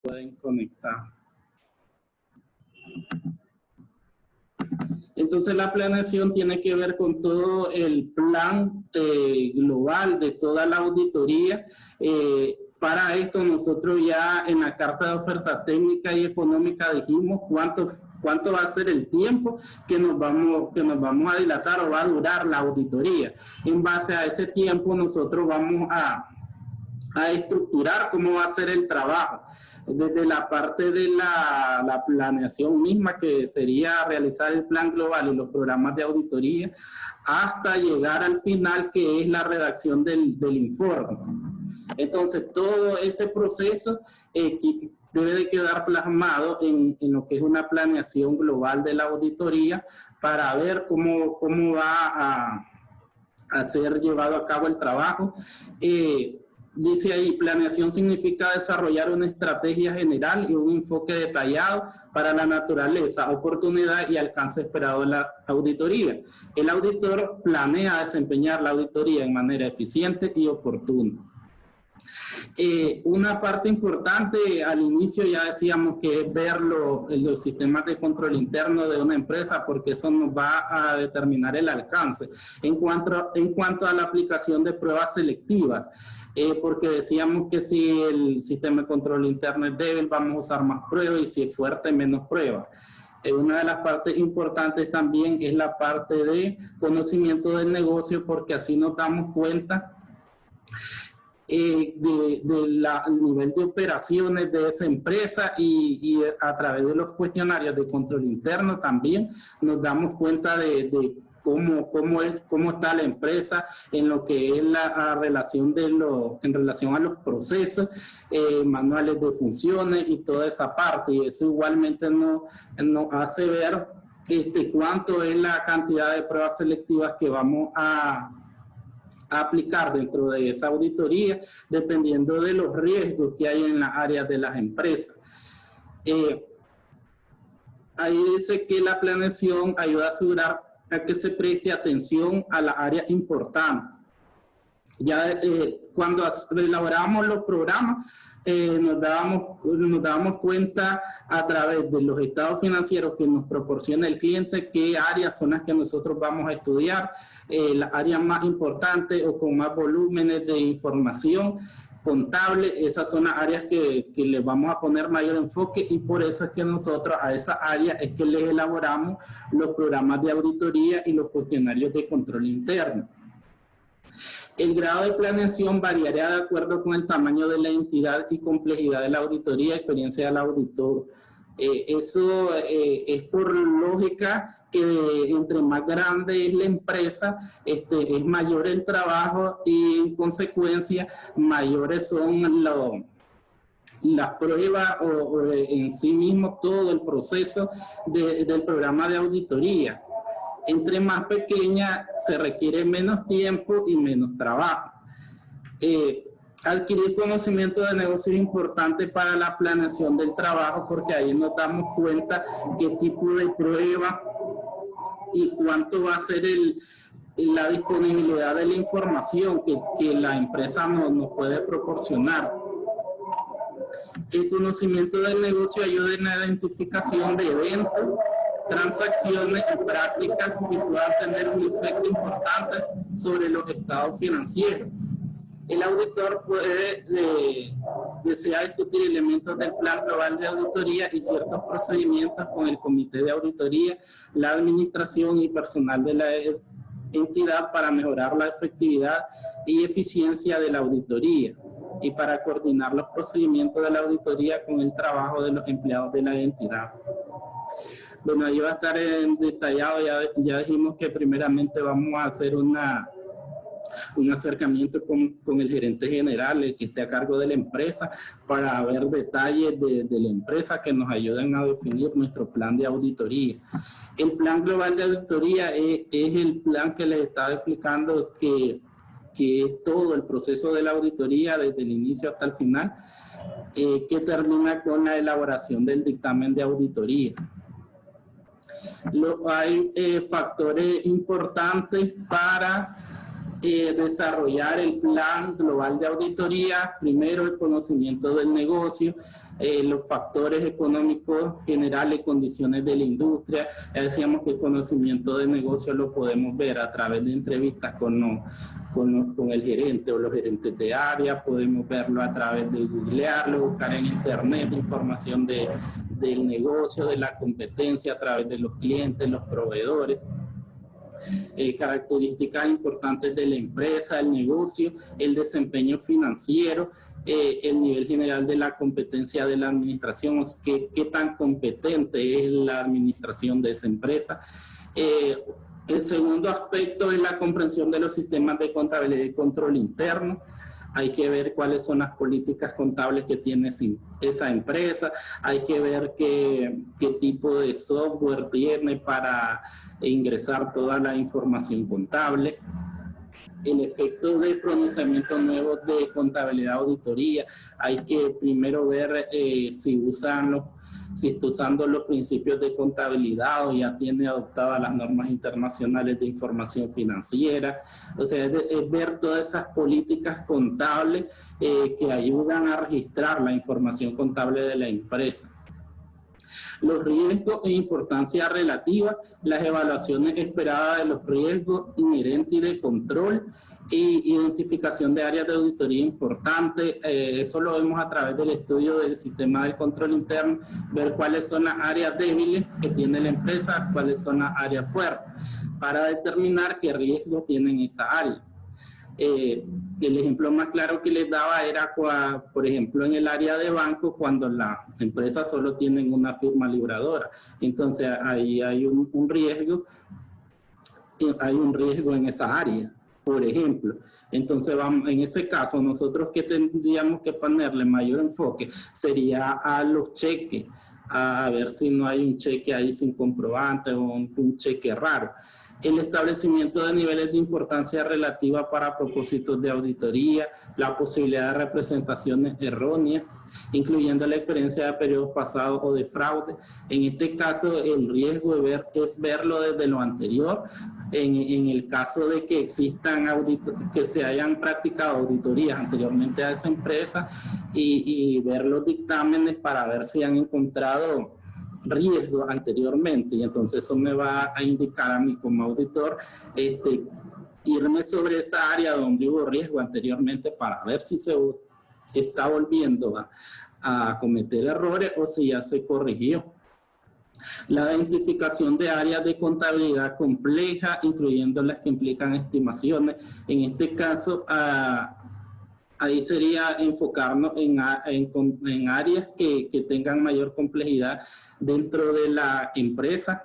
pueden conectar. Entonces la planeación tiene que ver con todo el plan global de toda la auditoría. Para esto nosotros ya en la carta de oferta técnica y económica dijimos cuánto va a ser el tiempo que nos vamos a dilatar o va a durar la auditoría. En base a ese tiempo nosotros vamos a estructurar cómo va a ser el trabajo. Desde la parte de la planeación misma, que sería realizar el plan global y los programas de auditoría, hasta llegar al final, que es la redacción del informe. Entonces, todo ese proceso debe de quedar plasmado en lo que es una planeación global de la auditoría para ver cómo va a ser llevado a cabo el trabajo. Dice ahí, planeación significa desarrollar una estrategia general y un enfoque detallado para la naturaleza, oportunidad y alcance esperado de la auditoría. El auditor planea desempeñar la auditoría de manera eficiente y oportuna. Una parte importante al inicio ya decíamos que es ver los sistemas de control interno de una empresa, porque eso nos va a determinar el alcance. En cuanto a la aplicación de pruebas selectivas, porque decíamos que si el sistema de control interno es débil, vamos a usar más pruebas, y si es fuerte, menos pruebas. Una de las partes importantes también es la parte de conocimiento del negocio, porque así nos damos cuenta del nivel de operaciones de esa empresa, y a través de los cuestionarios de control interno también nos damos cuenta de cómo está la empresa en lo que es la relación en relación a los procesos, manuales de funciones y toda esa parte, y eso igualmente nos hace ver cuánto es la cantidad de pruebas selectivas que vamos a aplicar dentro de esa auditoría, dependiendo de los riesgos que hay en las áreas de las empresas. Ahí dice que la planeación ayuda a asegurar a que se preste atención a las áreas importantes. Ya cuando elaboramos los programas, nos dábamos cuenta a través de los estados financieros que nos proporciona el cliente qué áreas son las que nosotros vamos a estudiar, las áreas más importantes o con más volúmenes de información contable. Esas son las áreas que les vamos a poner mayor enfoque, y por eso es que nosotros a esas áreas es que les elaboramos los programas de auditoría y los cuestionarios de control interno. El grado de planeación variaría de acuerdo con el tamaño de la entidad y complejidad de la auditoría, experiencia del auditor. Eso es por lógica, que entre más grande es la empresa, es mayor el trabajo, y en consecuencia mayores son las pruebas o en sí mismo todo el proceso del programa de auditoría. Entre más pequeña se requiere menos tiempo y menos trabajo. Adquirir conocimiento de negocio es importante para la planeación del trabajo, porque ahí nos damos cuenta qué tipo de prueba y cuánto va a ser la disponibilidad de la información que la empresa nos puede proporcionar. El conocimiento del negocio ayuda en la identificación de eventos, transacciones y prácticas que puedan tener un efecto importante sobre los estados financieros. El auditor puede desear discutir elementos del plan global de auditoría y ciertos procedimientos con el comité de auditoría, la administración y personal de la entidad para mejorar la efectividad y eficiencia de la auditoría, y para coordinar los procedimientos de la auditoría con el trabajo de los empleados de la entidad. Bueno, ahí va a estar detallado. Ya dijimos que primeramente vamos a hacer un acercamiento con el gerente general, el que esté a cargo de la empresa, para ver detalles de la empresa que nos ayuden a definir nuestro plan de auditoría. El plan global de auditoría es el plan que les estaba explicando, que es todo el proceso de la auditoría desde el inicio hasta el final, que termina con la elaboración del dictamen de auditoría. Hay factores importantes para desarrollar el plan global de auditoría, primero el conocimiento del negocio, los factores económicos generales, condiciones de la industria. Ya decíamos que el conocimiento del negocio lo podemos ver a través de entrevistas con el gerente o los gerentes de área, podemos verlo a través de googlearlo, buscar en internet información del negocio, de la competencia a través de los clientes, los proveedores. Características importantes de la empresa, el negocio, el desempeño financiero, el nivel general de la competencia de la administración, qué tan competente es la administración de esa empresa. El segundo aspecto es la comprensión de los sistemas de contabilidad y control interno. Hay que ver cuáles son las políticas contables que tiene esa empresa, hay que ver qué tipo de software tiene para ingresar toda la información contable. El efecto de pronunciamiento nuevo de contabilidad auditoría, hay que primero ver si está usando los principios de contabilidad o ya tiene adoptadas las normas internacionales de información financiera. O sea, es ver todas esas políticas contables que ayudan a registrar la información contable de la empresa. Los riesgos e importancia relativa, las evaluaciones esperadas de los riesgos inherentes y de control, y identificación de áreas de auditoría importantes. Eso lo vemos a través del estudio del sistema de control interno, ver cuáles son las áreas débiles que tiene la empresa, cuáles son las áreas fuertes, para determinar qué riesgo tienen esa área. El ejemplo más claro que les daba era, por ejemplo, en el área de banco, cuando las empresas solo tienen una firma libradora. Entonces, ahí hay un riesgo en esa área, por ejemplo. Entonces, en ese caso, nosotros que tendríamos que ponerle mayor enfoque sería a los cheques, a ver si no hay un cheque ahí sin comprobante o un cheque raro. El establecimiento de niveles de importancia relativa para propósitos de auditoría, la posibilidad de representaciones erróneas, incluyendo la experiencia de periodos pasados o de fraude. En este caso, el riesgo es verlo desde lo anterior. En el caso de que existan que se hayan practicado auditorías anteriormente a esa empresa y ver los dictámenes para ver si han encontrado riesgo anteriormente, y entonces eso me va a indicar a mí como auditor irme sobre esa área donde hubo riesgo anteriormente para ver si se está volviendo a cometer errores o si ya se corrigió. La identificación de áreas de contabilidad compleja, incluyendo las que implican estimaciones. En este caso, ahí sería enfocarnos en áreas que tengan mayor complejidad dentro de la empresa.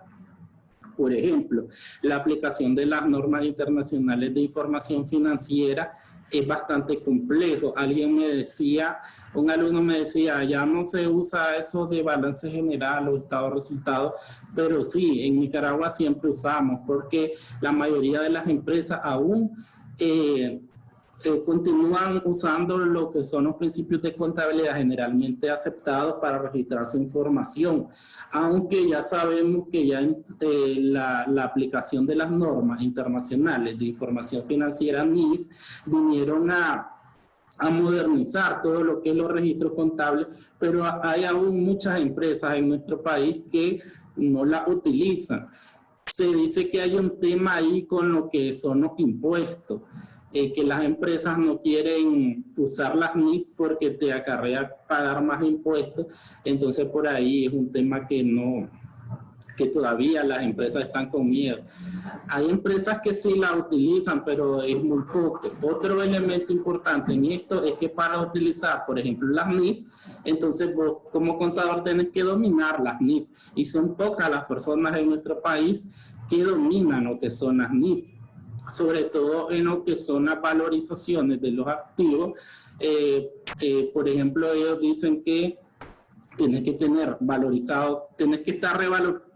Por ejemplo, la aplicación de las normas internacionales de información financiera es bastante complejo. Un alumno me decía, ya no se usa eso de balance general o estado de resultados, pero sí, en Nicaragua siempre usamos, porque la mayoría de las empresas aún continúan usando lo que son los principios de contabilidad generalmente aceptados para registrar su información, aunque ya sabemos que ya la aplicación de las normas internacionales de información financiera NIF vinieron a modernizar todo lo que es los registros contables, pero hay aún muchas empresas en nuestro país que no la utilizan. Se dice que hay un tema ahí con lo que son los impuestos, que las empresas no quieren usar las NIF porque te acarrea pagar más impuestos. Entonces por ahí es un tema que todavía las empresas están con miedo. Hay empresas que sí la utilizan, pero es muy poco. Otro elemento importante en esto es que para utilizar, por ejemplo, las NIF, entonces vos como contador tenés que dominar las NIF, y son pocas las personas en nuestro país que dominan lo que son las NIF, sobre todo en lo que son las valorizaciones de los activos. Por ejemplo, ellos dicen que tienes que tener valorizado, tienes que estar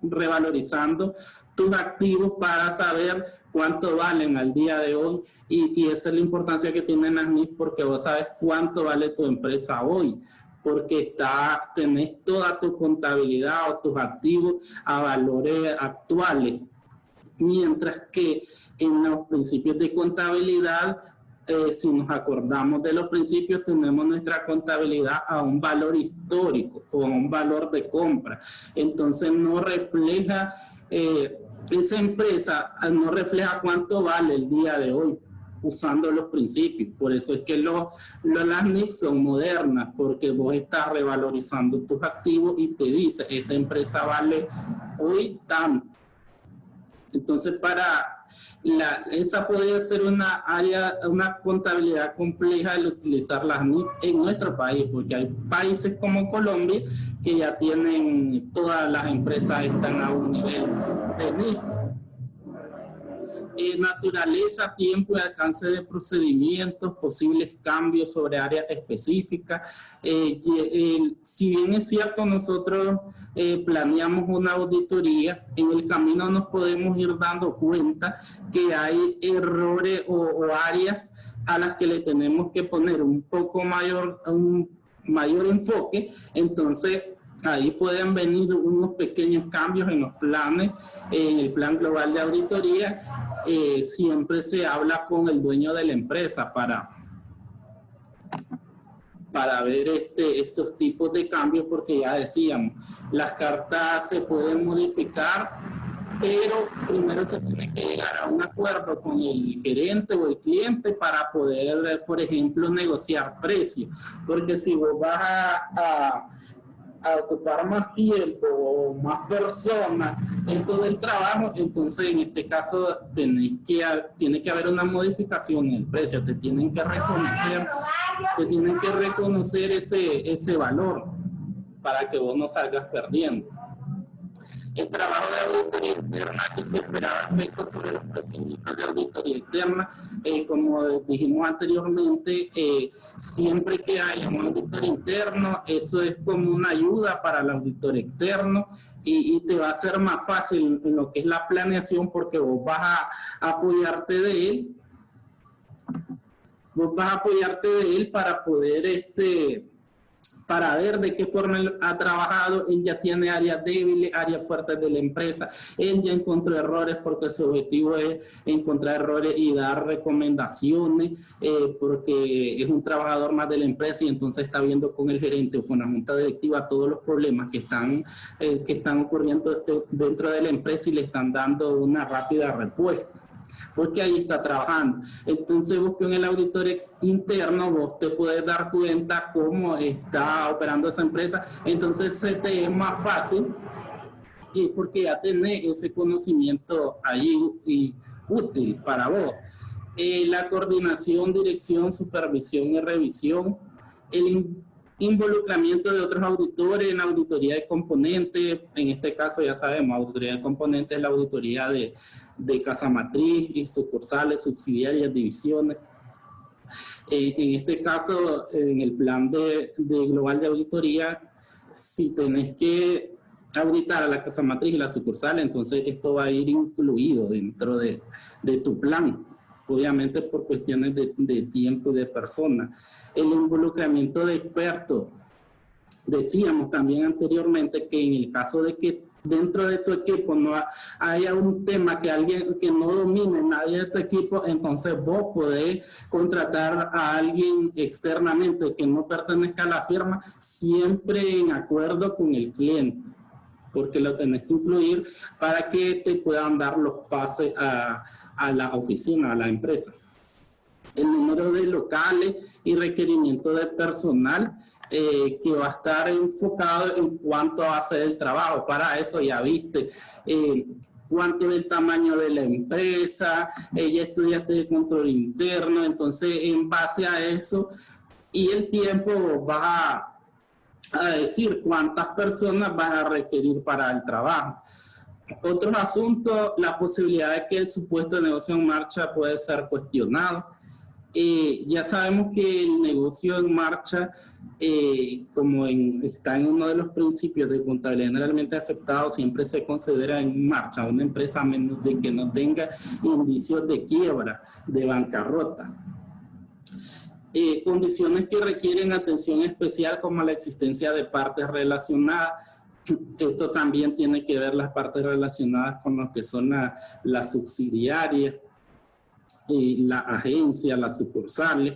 revalorizando tus activos para saber cuánto valen al día de hoy, y esa es la importancia que tienen las NIF, porque vos sabes cuánto vale tu empresa hoy, porque tenés toda tu contabilidad o tus activos a valores actuales. Mientras que en los principios de contabilidad, si nos acordamos de los principios, tenemos nuestra contabilidad a un valor histórico o a un valor de compra. Entonces no refleja, esa empresa no refleja cuánto vale el día de hoy usando los principios. Por eso es que las NIF son modernas, porque vos estás revalorizando tus activos y te dice, esta empresa vale hoy tanto. Entonces, esa podría ser una contabilidad compleja el utilizar las NIF en nuestro país, porque hay países como Colombia que ya tienen, todas las empresas están a un nivel de NIF. Naturaleza, tiempo y alcance de procedimientos, posibles cambios sobre áreas específicas. Si bien es cierto, nosotros planeamos una auditoría, en el camino nos podemos ir dando cuenta que hay errores o áreas a las que le tenemos que poner un mayor enfoque. Entonces, ahí pueden venir unos pequeños cambios en los planes, en el plan global de auditoría. Siempre se habla con el dueño de la empresa para ver estos tipos de cambios, porque ya decíamos, las cartas se pueden modificar, pero primero se tiene que llegar a un acuerdo con el gerente o el cliente para poder, por ejemplo, negociar precios, porque si vos vas a ocupar más tiempo o más personas en todo el trabajo, entonces en este caso tiene que haber una modificación en el precio, te tienen que reconocer ese valor para que vos no salgas perdiendo. El trabajo de auditoría interna, que se esperaba efectos sobre los procedimientos de auditoría interna, como dijimos anteriormente, siempre que haya un auditor interno, eso es como una ayuda para el auditor externo y te va a ser más fácil en lo que es la planeación, porque vos vas a apoyarte de él. Vos vas a apoyarte de él para poder para ver de qué forma él ha trabajado. Él ya tiene áreas débiles, áreas fuertes de la empresa. Él ya encontró errores, porque su objetivo es encontrar errores y dar recomendaciones, porque es un trabajador más de la empresa y entonces está viendo con el gerente o con la junta directiva todos los problemas que están ocurriendo dentro de la empresa y le están dando una rápida respuesta, porque ahí está trabajando. Entonces, vos con el auditor interno, vos te puedes dar cuenta cómo está operando esa empresa. Entonces, se te es más fácil, porque ya tenés ese conocimiento ahí y útil para vos. La coordinación, dirección, supervisión y revisión, el involucramiento de otros auditores en la auditoría de componentes. En este caso, ya sabemos, auditoría de componentes es la auditoría de casa matriz y sucursales, subsidiarias, divisiones. En este caso, en el plan de global de auditoría, si tenés que auditar a la casa matriz y la sucursal, entonces esto va a ir incluido dentro de tu plan, obviamente por cuestiones de tiempo y de personas. El involucramiento de expertos. Decíamos también anteriormente que en el caso de que dentro de tu equipo no haya un tema que alguien que no domine, nadie de tu equipo, entonces vos podés contratar a alguien externamente que no pertenezca a la firma, siempre en acuerdo con el cliente, porque lo tenés que incluir para que te puedan dar los pases a la oficina, a la empresa. El número de locales y requerimiento de personal, que va a estar enfocado en cuánto va a ser el trabajo. Para eso ya viste cuánto es el tamaño de la empresa, ya estudiaste de control interno, entonces en base a eso y el tiempo vas a decir cuántas personas vas a requerir para el trabajo. Otros asuntos, la posibilidad de que el supuesto negocio en marcha puede ser cuestionado. Ya sabemos que el negocio en marcha, como está en uno de los principios de contabilidad generalmente aceptados, siempre se considera en marcha una empresa a menos de que no tenga indicios de quiebra, de bancarrota. Condiciones que requieren atención especial, como la existencia de partes relacionadas. Esto también tiene que ver las partes relacionadas con lo que son las subsidiarias, la agencia, las sucursales,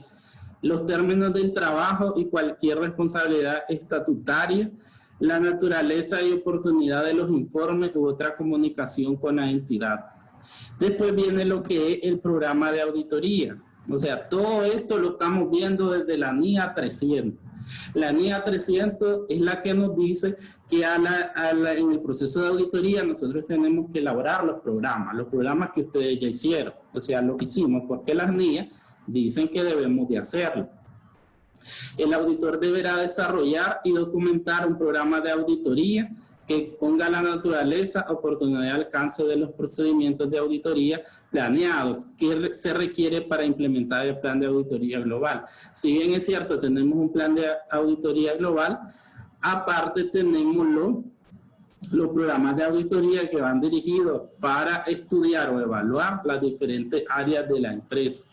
los términos del trabajo y cualquier responsabilidad estatutaria, la naturaleza y oportunidad de los informes u otra comunicación con la entidad. Después viene lo que es el programa de auditoría. O sea, todo esto lo estamos viendo desde la NIA 300. La NIA 300 es la que nos dice que en el proceso de auditoría nosotros tenemos que elaborar los programas que ustedes ya hicieron. O sea, lo que hicimos, porque las NIA dicen que debemos de hacerlo. El auditor deberá desarrollar y documentar un programa de auditoría que exponga la naturaleza, oportunidad y alcance de los procedimientos de auditoría planeados que se requiere para implementar el plan de auditoría global. Si bien es cierto, tenemos un plan de auditoría global, aparte tenemos los programas de auditoría que van dirigidos para estudiar o evaluar las diferentes áreas de la empresa.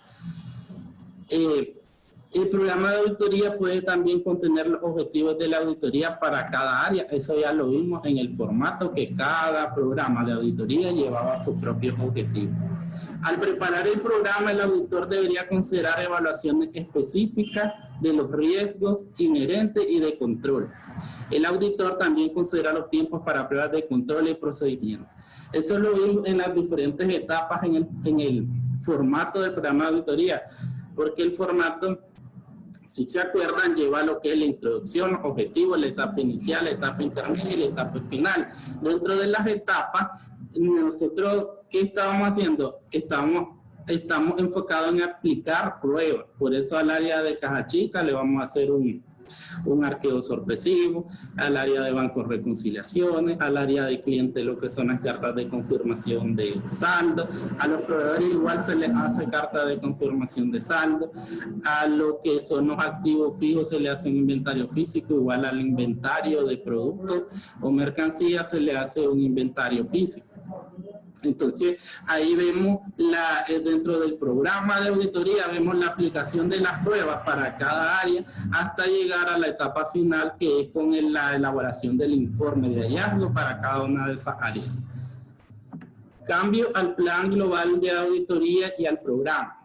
El programa de auditoría puede también contener los objetivos de la auditoría para cada área. Eso ya lo vimos en el formato que cada programa de auditoría llevaba sus propios objetivos. Al preparar el programa, el auditor debería considerar evaluaciones específicas de los riesgos inherentes y de control. El auditor también considera los tiempos para pruebas de control y procedimientos. Eso lo vimos en las diferentes etapas en el formato del programa de auditoría, porque el formato, si se acuerdan, lleva lo que es la introducción, objetivo, la etapa inicial, la etapa intermedia y la etapa final. Dentro de las etapas, nosotros, ¿qué estábamos haciendo? Estamos enfocados en aplicar pruebas. Por eso al área de caja chica le vamos a hacer un arqueo sorpresivo, al área de bancos reconciliaciones, al área de cliente lo que son las cartas de confirmación de saldo, a los proveedores igual se les hace carta de confirmación de saldo, a lo que son los activos fijos se le hace un inventario físico, igual al inventario de productos o mercancías se le hace un inventario físico. Entonces, ahí vemos dentro del programa de auditoría, vemos la aplicación de las pruebas para cada área hasta llegar a la etapa final, que es con la elaboración del informe de hallazgo para cada una de esas áreas. Cambio al plan global de auditoría y al programa.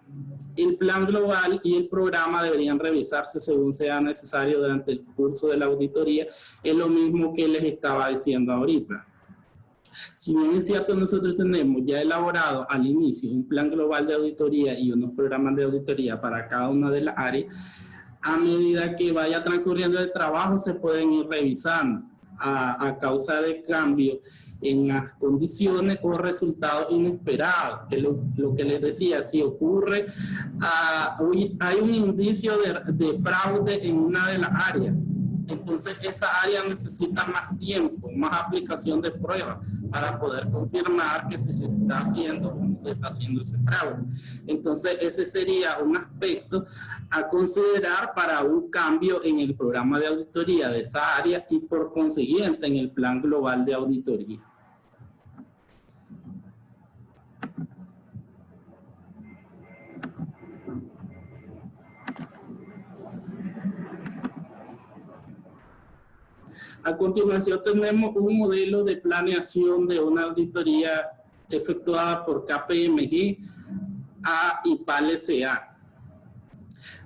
El plan global y el programa deberían revisarse según sea necesario durante el curso de la auditoría. Es lo mismo que les estaba diciendo ahorita. Si bien es cierto, nosotros tenemos ya elaborado al inicio un plan global de auditoría y unos programas de auditoría para cada una de las áreas, a medida que vaya transcurriendo el trabajo se pueden ir revisando a causa de cambios en las condiciones o resultados inesperados. Que lo que les decía, si ocurre, hay un indicio de fraude en una de las áreas. Entonces esa área necesita más tiempo, más aplicación de pruebas para poder confirmar que si se está haciendo o no se está haciendo ese fraude. Entonces ese sería un aspecto a considerar para un cambio en el programa de auditoría de esa área y por consiguiente en el plan global de auditoría. A continuación tenemos un modelo de planeación de una auditoría efectuada por KPMG y PAL-SA.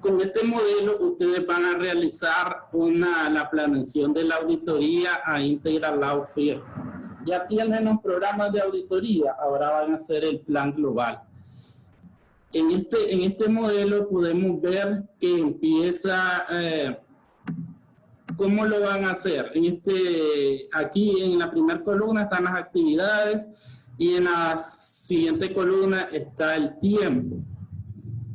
Con este modelo ustedes van a realizar la planeación de la auditoría a Integral Law Firm. Ya tienen los programas de auditoría, ahora van a hacer el plan global. En este modelo podemos ver que empieza... ¿Cómo lo van a hacer? Aquí en la primera columna están las actividades y en la siguiente columna está el tiempo.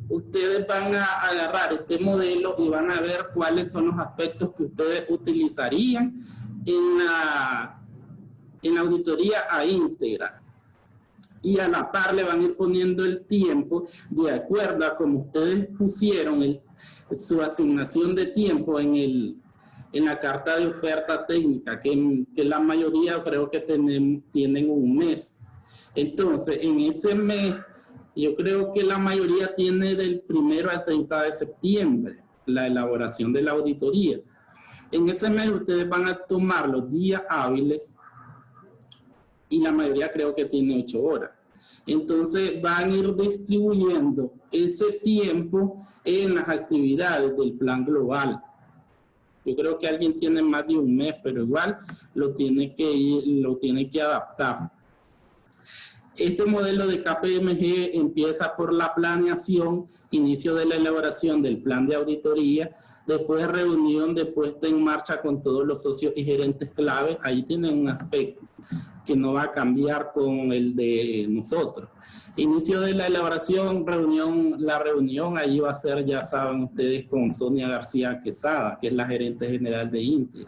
Ustedes van a agarrar este modelo y van a ver cuáles son los aspectos que ustedes utilizarían en la auditoría a íntegra. Y a la par le van a ir poniendo el tiempo de acuerdo a como ustedes pusieron su asignación de tiempo en la carta de oferta técnica, que la mayoría creo que tienen un mes. Entonces, en ese mes, yo creo que la mayoría tiene del 1 al 30 de septiembre, la elaboración de la auditoría. En ese mes ustedes van a tomar los días hábiles y la mayoría creo que tiene 8 horas. Entonces van a ir distribuyendo ese tiempo en las actividades del plan global. Yo creo que alguien tiene más de un mes, pero igual lo tiene que adaptar. Este modelo de KPMG empieza por la planeación, inicio de la elaboración del plan de auditoría, después reunión de puesta en marcha con todos los socios y gerentes clave. Ahí tienen un aspecto que no va a cambiar con el de nosotros. Inicio de la elaboración, la reunión allí va a ser, ya saben ustedes, con Sonia García Quesada, que es la gerente general de Inter.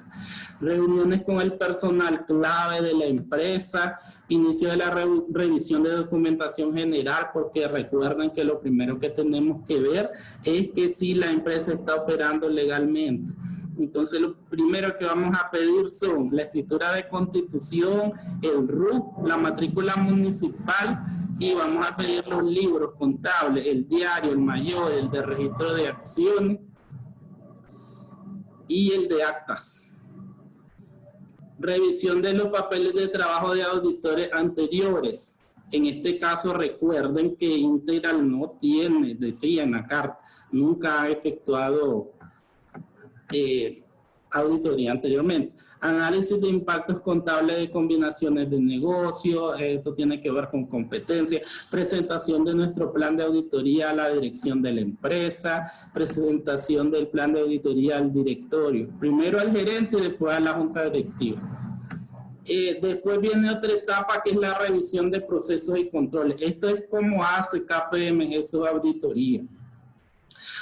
Reuniones con el personal clave de la empresa, inicio de la revisión de documentación general, porque recuerden que lo primero que tenemos que ver es que si la empresa está operando legalmente. Entonces, lo primero que vamos a pedir son la escritura de constitución, el RUC, la matrícula municipal, y vamos a pedir los libros contables, el diario, el mayor, el de registro de acciones y el de actas. Revisión de los papeles de trabajo de auditores anteriores. En este caso, recuerden que Integral no tiene, decía en la carta, nunca ha efectuado auditoría anteriormente. Análisis de impactos contables de combinaciones de negocio, esto tiene que ver con competencia, presentación de nuestro plan de auditoría a la dirección de la empresa, presentación del plan de auditoría al directorio, primero al gerente y después a la junta directiva. Después viene otra etapa que es la revisión de procesos y controles. Esto es como hace KPMG su auditoría.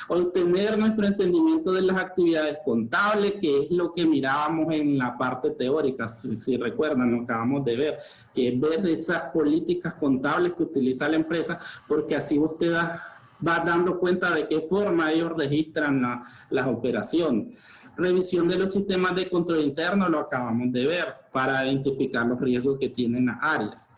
Obtener nuestro entendimiento de las actividades contables, que es lo que mirábamos en la parte teórica, si recuerdan, lo acabamos de ver, que es ver esas políticas contables que utiliza la empresa, porque así usted va dando cuenta de qué forma ellos registran las operaciones. Revisión de los sistemas de control interno, lo acabamos de ver, para identificar los riesgos que tienen las áreas.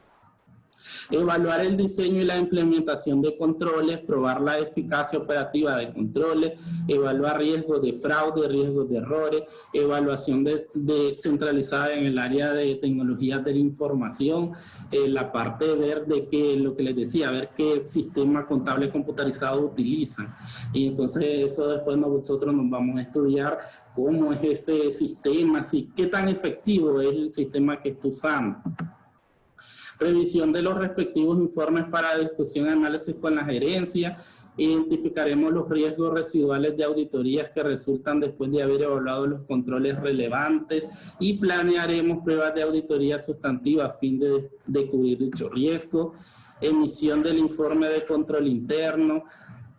Evaluar el diseño y la implementación de controles, probar la eficacia operativa de controles, evaluar riesgos de fraude, riesgos de errores, evaluación centralizada en el área de tecnologías de la información, la parte de ver de qué, lo que les decía, ver qué sistema contable computarizado utilizan. Y entonces eso después nosotros nos vamos a estudiar cómo es ese sistema, qué tan efectivo es el sistema que está usando. Revisión de los respectivos informes para discusión y análisis con la gerencia. Identificaremos los riesgos residuales de auditorías que resultan después de haber evaluado los controles relevantes y planearemos pruebas de auditoría sustantiva a fin de cubrir dicho riesgo. Emisión del informe de control interno.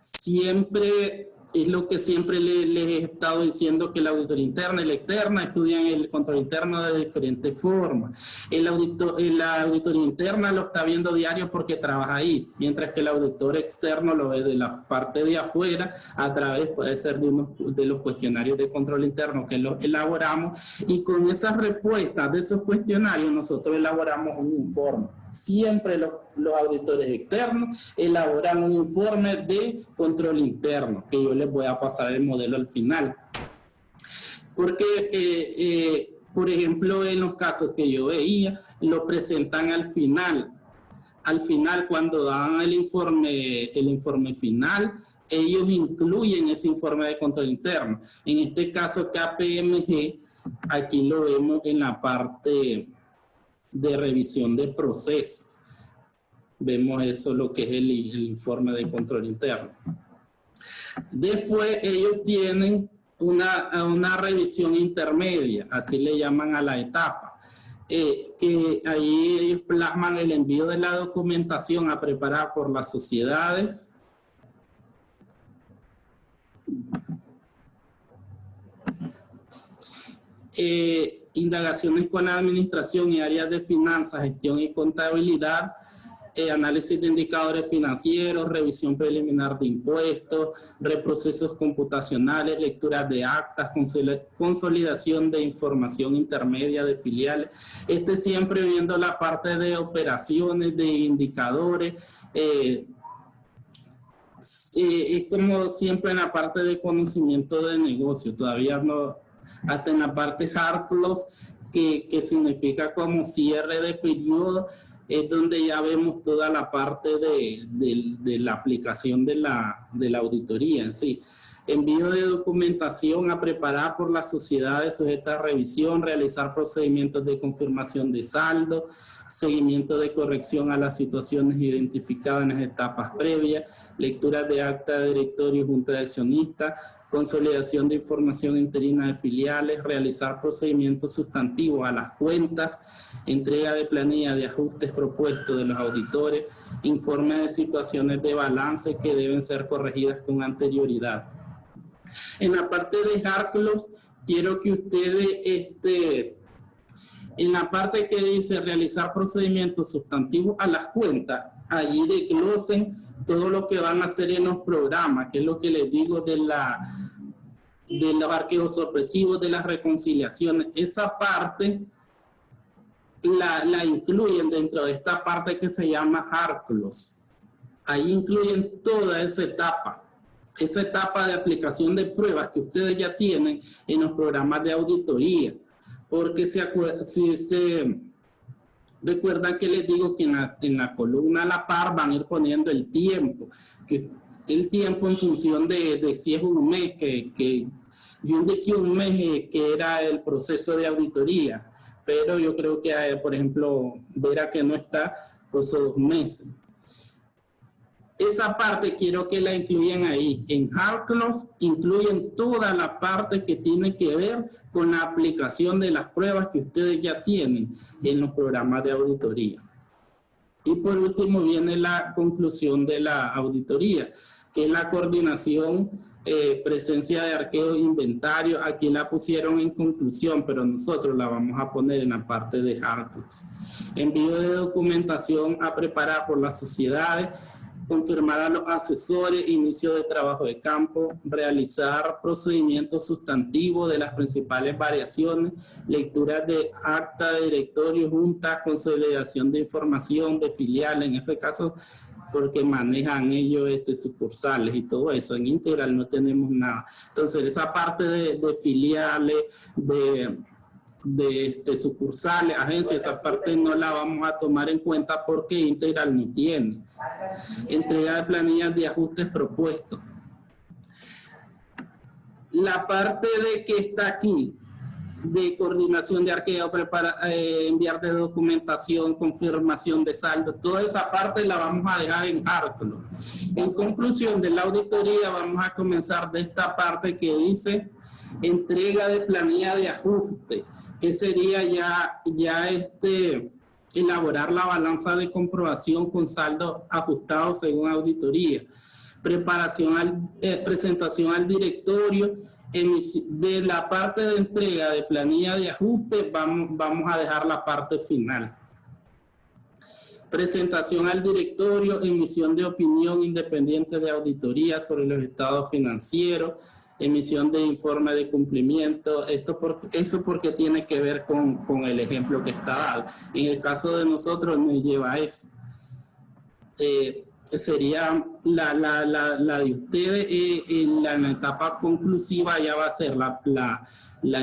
Siempre es lo que siempre les he estado diciendo, que la auditoría interna y la externa estudian el control interno de diferentes formas. La auditoría interna lo está viendo diario porque trabaja ahí, mientras que el auditor externo lo ve de la parte de afuera a través, puede ser de los cuestionarios de control interno que los elaboramos, y con esas respuestas de esos cuestionarios nosotros elaboramos un informe. Siempre los auditores externos elaboran un informe de control interno, que yo les voy a pasar el modelo al final. Porque, por ejemplo, en los casos que yo veía, lo presentan al final. Al final, cuando dan el informe final, ellos incluyen ese informe de control interno. En este caso, KPMG, aquí lo vemos en la parte de revisión de procesos. Vemos eso, lo que es el informe de control interno. Después ellos tienen una revisión intermedia, así le llaman a la etapa, que ahí ellos plasman el envío de la documentación a preparar por las sociedades, indagaciones con la administración y áreas de finanzas, gestión y contabilidad, análisis de indicadores financieros, revisión preliminar de impuestos, reprocesos computacionales, lecturas de actas, consolidación de información intermedia de filiales. Siempre viendo la parte de operaciones, de indicadores. Es como siempre en la parte de conocimiento de negocio. Todavía no hasta en la parte hard close, que significa como cierre de periodo, es donde ya vemos toda la parte de la aplicación de la auditoría en sí. Envío de documentación a preparar por las sociedades sujetas a revisión, realizar procedimientos de confirmación de saldo, seguimiento de corrección a las situaciones identificadas en las etapas previas, lectura de acta de directorio y junta de accionistas, consolidación de información interina de filiales, realizar procedimientos sustantivos a las cuentas, entrega de planilla de ajustes propuestos de los auditores, informe de situaciones de balance que deben ser corregidas con anterioridad. En la parte de hard close, quiero que ustedes, en la parte que dice realizar procedimientos sustantivos a las cuentas, allí desglosen todo lo que van a hacer en los programas, que es lo que les digo de los archivos sorpresivos, de las reconciliaciones. Esa parte la incluyen dentro de esta parte que se llama hard close. Ahí incluyen toda esa etapa de aplicación de pruebas que ustedes ya tienen en los programas de auditoría. Porque si se recuerdan que les digo que en la columna a la par van a ir poniendo el tiempo en función de si es un mes, yo indiqué un mes que era el proceso de auditoría, pero yo creo que, por ejemplo, verá que no está, pues 2 meses. Esa parte quiero que la incluyan ahí. En hard close incluyen toda la parte que tiene que ver con la aplicación de las pruebas que ustedes ya tienen en los programas de auditoría. Y por último viene la conclusión de la auditoría, que es la coordinación, presencia de arqueo e inventario. Aquí la pusieron en conclusión, pero nosotros la vamos a poner en la parte de hard close. Envío de documentación a preparar por las sociedades, confirmar a los asesores, inicio de trabajo de campo, realizar procedimientos sustantivos de las principales variaciones, lectura de acta de directorio, junta, consolidación de información de filiales, en este caso porque manejan ellos sucursales y todo eso. En Integral no tenemos nada. Entonces esa parte de filiales, de sucursales, agencias, esa parte no la vamos a tomar en cuenta porque Integral no tiene. Entrega de planillas de ajustes propuestos. La parte de que está aquí, de coordinación de arqueo, enviar de documentación, confirmación de saldo, toda esa parte la vamos a dejar en hard close. En conclusión de la auditoría vamos a comenzar de esta parte que dice entrega de planilla de ajuste, que sería ya elaborar la balanza de comprobación con saldo ajustado según auditoría, presentación al directorio. De la parte de entrega de planilla de ajuste vamos a dejar la parte final. Presentación al directorio, emisión de opinión independiente de auditoría sobre los estados financieros, emisión de informe de cumplimiento. Eso porque tiene que ver con el ejemplo que está dado. En el caso de nosotros nos lleva a eso. Sería la de ustedes en la etapa conclusiva. Ya va a ser la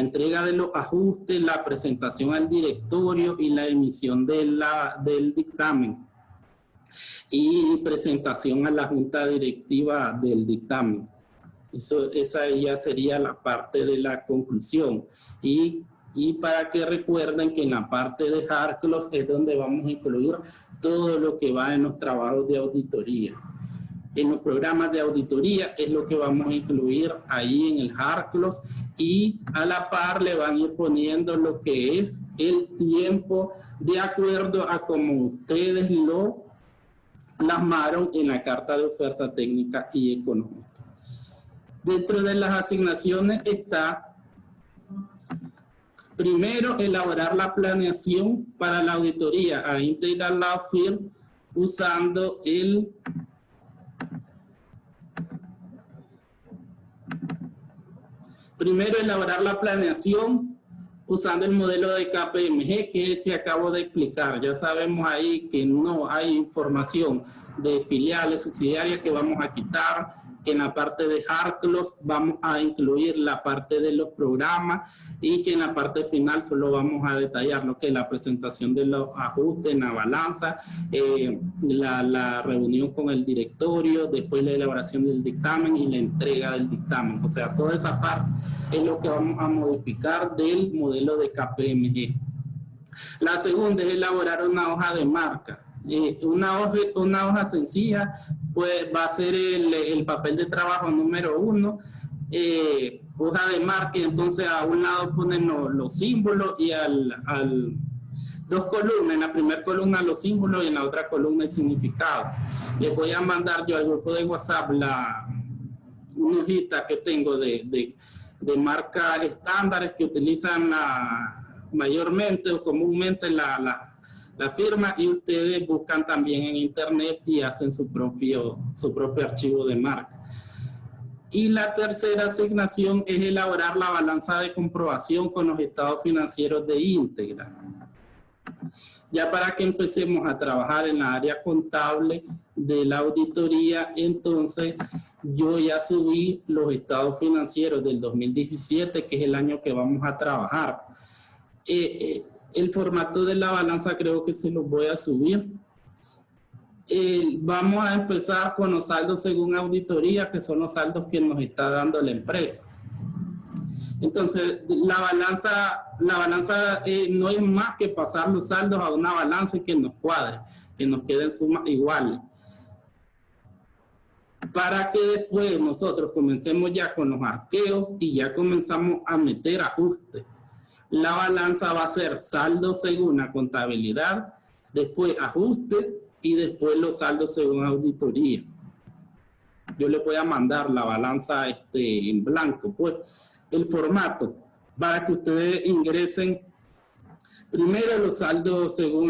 entrega de los ajustes, la presentación al directorio y la emisión del dictamen y presentación a la junta directiva del dictamen. Esa ya sería la parte de la conclusión. Y para que recuerden que en la parte de hard close es donde vamos a incluir todo lo que va en los trabajos de auditoría. En los programas de auditoría es lo que vamos a incluir ahí en el hard close, y a la par le van a ir poniendo lo que es el tiempo de acuerdo a como ustedes lo plasmaron en la carta de oferta técnica y económica. Dentro de las asignaciones está primero elaborar la planeación para la auditoría a Integral Law Firm usando primero elaborar la planeación usando el modelo de KPMG que acabo de explicar. Ya sabemos ahí que no hay información de filiales subsidiarias que vamos a quitar, que en la parte de hard close vamos a incluir la parte de los programas y que en la parte final solo vamos a detallar lo que es la presentación de los ajustes en la balanza, la reunión con el directorio, después la elaboración del dictamen y la entrega del dictamen. O sea, toda esa parte es lo que vamos a modificar del modelo de KPMG. La segunda es elaborar una hoja de marca. Una hoja sencilla, pues va a ser el papel de trabajo número 1, hoja de marca, y entonces a un lado ponen los símbolos y dos columnas, en la primera columna los símbolos y en la otra columna el significado. Les voy a mandar yo al grupo de WhatsApp una hojita que tengo de marcas estándares que utilizan mayormente o comúnmente la firma, y ustedes buscan también en internet y hacen su propio archivo de marca. Y la tercera asignación es elaborar la balanza de comprobación con los estados financieros de íntegra. Ya para que empecemos a trabajar en la área contable de la auditoría, entonces yo ya subí los estados financieros del 2017, que es el año que vamos a trabajar. El formato de la balanza creo que se los voy a subir. Vamos a empezar con los saldos según auditoría, que son los saldos que nos está dando la empresa. Entonces, la balanza no es más que pasar los saldos a una balanza y que nos cuadre, que nos queden sumas iguales. Para que después nosotros comencemos ya con los arqueos y ya comenzamos a meter ajustes. La balanza va a ser saldo según la contabilidad, después ajuste y después los saldos según auditoría. Yo le voy a mandar la balanza en blanco, pues el formato, para que ustedes ingresen primero los saldos según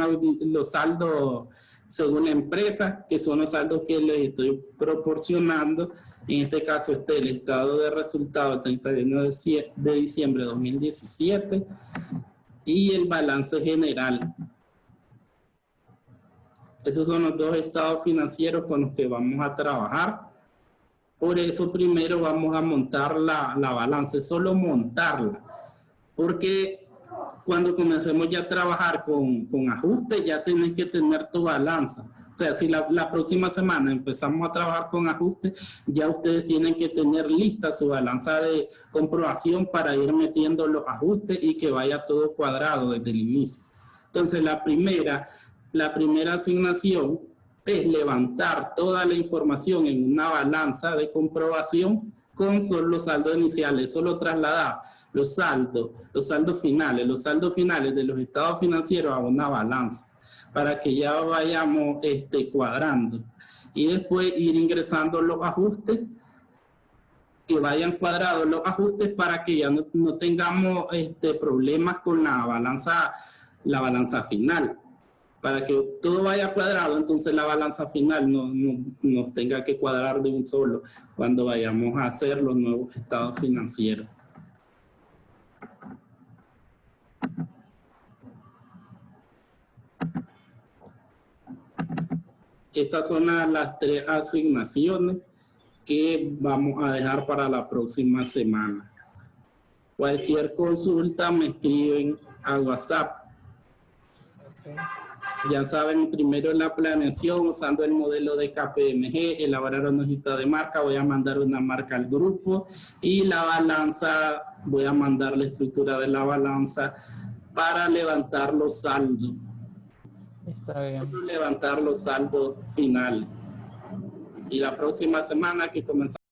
la empresa, que son los saldos que les estoy proporcionando. En este caso el estado de resultados 31 de diciembre de 2017 y el balance general. Esos son los dos estados financieros con los que vamos a trabajar. Por eso primero vamos a montar la balanza, solo montarla, porque cuando comencemos ya a trabajar con ajustes ya tenés que tener tu balanza. O sea, si la próxima semana empezamos a trabajar con ajustes, ya ustedes tienen que tener lista su balanza de comprobación para ir metiendo los ajustes y que vaya todo cuadrado desde el inicio. Entonces la primera asignación es levantar toda la información en una balanza de comprobación con solo los saldos iniciales, solo trasladar los saldos finales de los estados financieros a una balanza para que ya vayamos cuadrando, y después ir ingresando los ajustes, que vayan cuadrados los ajustes para que ya no tengamos problemas con la balanza final. Para que todo vaya cuadrado, entonces la balanza final no tenga que cuadrar de un solo cuando vayamos a hacer los nuevos estados financieros. Estas son las 3 asignaciones que vamos a dejar para la próxima semana. Cualquier consulta me escriben a WhatsApp. Ya saben, primero la planeación usando el modelo de KPMG, elaborar una hojita de marca, voy a mandar una marca al grupo, y la balanza, voy a mandar la estructura de la balanza para levantar los saldos. Está bien. Levantar los saldos finales. Y la próxima semana que comenzamos